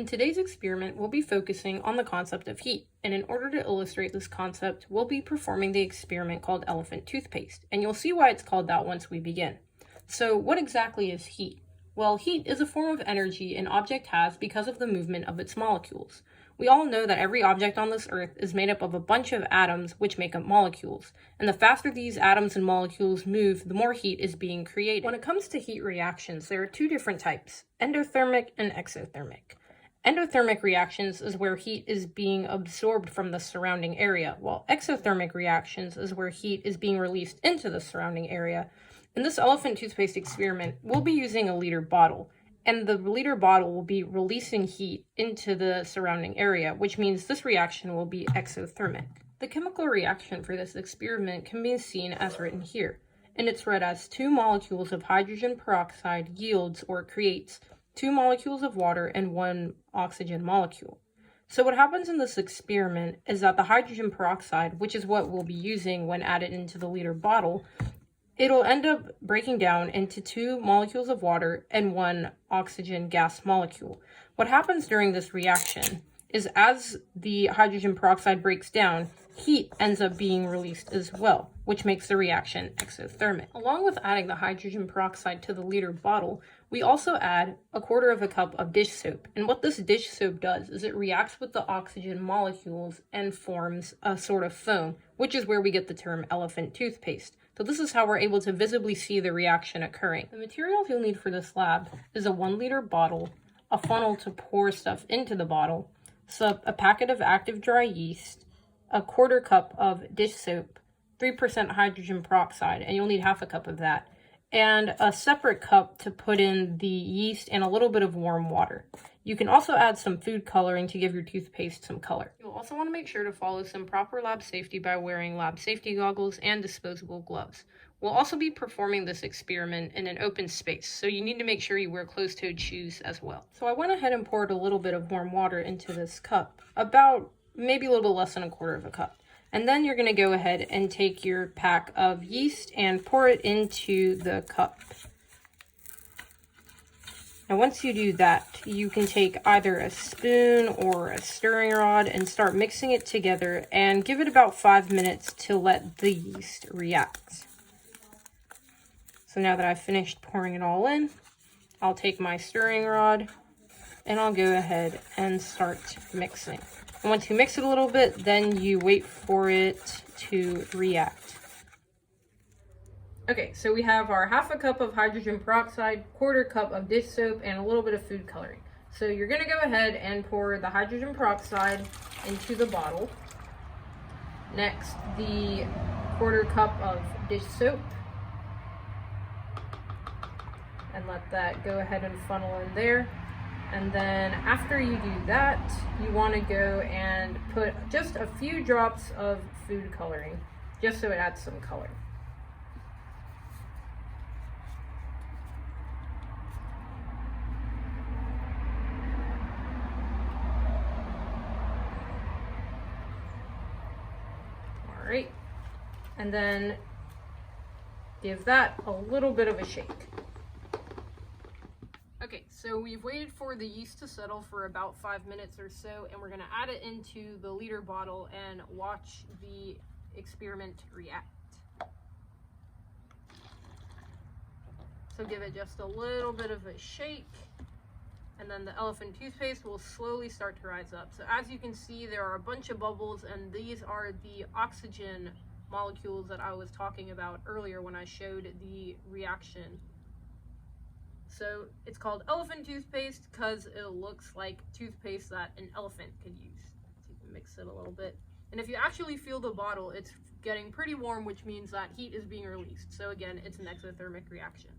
In today's experiment, we'll be focusing on the concept of heat, and in order to illustrate this concept, we'll be performing the experiment called elephant toothpaste, and you'll see why it's called that once we begin. So what exactly is heat? Well, heat is a form of energy an object has because of the movement of its molecules. We all know that every object on this earth is made up of a bunch of atoms which make up molecules, and the faster these atoms and molecules move, the more heat is being created. When it comes to heat reactions, there are two different types, endothermic and exothermic. Endothermic reactions is where heat is being absorbed from the surrounding area, while exothermic reactions is where heat is being released into the surrounding area. In this elephant toothpaste experiment, we'll be using a liter bottle, and the liter bottle will be releasing heat into the surrounding area, which means this reaction will be exothermic. The chemical reaction for this experiment can be seen as written here, and it's read as 2 molecules of hydrogen peroxide yields or creates 2 molecules of water and 1 oxygen molecule. So what happens in this experiment is that the hydrogen peroxide, which is what we'll be using when added into the liter bottle, it'll end up breaking down into 2 molecules of water and 1 oxygen gas molecule. What happens during this reaction is as the hydrogen peroxide breaks down, heat ends up being released as well, which makes the reaction exothermic. Along with adding the hydrogen peroxide to the liter bottle, we also add 1/4 cup of dish soap. And what this dish soap does is it reacts with the oxygen molecules and forms a sort of foam, which is where we get the term elephant toothpaste. So this is how we're able to visibly see the reaction occurring. The materials you'll need for this lab is a 1 liter bottle, a funnel to pour stuff into the bottle, so a packet of active dry yeast, 1/4 cup of dish soap, 3% hydrogen peroxide, and you'll need 1/2 cup of that, and a separate cup to put in the yeast and a little bit of warm water. You can also add some food coloring to give your toothpaste some color. You'll also want to make sure to follow some proper lab safety by wearing lab safety goggles and disposable gloves. We'll also be performing this experiment in an open space, so you need to make sure you wear closed-toed shoes as well. So I went ahead and poured a little bit of warm water into this cup, about maybe a little bit less than 1/4 cup. And then you're going to go ahead and take your pack of yeast and pour it into the cup. Now once you do that, you can take either a spoon or a stirring rod and start mixing it together and give it about 5 minutes to let the yeast react. So now that I've finished pouring it all in, I'll take my stirring rod and I'll go ahead and start mixing. And once you mix it a little bit, then you wait for it to react. Okay, so we have our 1/2 cup of hydrogen peroxide, 1/4 cup of dish soap, and a little bit of food coloring. So you're gonna go ahead and pour the hydrogen peroxide into the bottle. Next, the 1/4 cup of dish soap. And let that go ahead and funnel in there. And then after you do that, you want to go and put just a few drops of food coloring, just so it adds some color. All right, and then give that a little bit of a shake. Okay, so we've waited for the yeast to settle for about 5 minutes or so, and we're going to add it into the liter bottle and watch the experiment react. So give it just a little bit of a shake, and then the elephant toothpaste will slowly start to rise up. So as you can see, there are a bunch of bubbles, and these are the oxygen molecules that I was talking about earlier when I showed the reaction. So it's called elephant toothpaste because it looks like toothpaste that an elephant could use. So you can mix it a little bit. And if you actually feel the bottle, it's getting pretty warm, which means that heat is being released. So again, it's an exothermic reaction.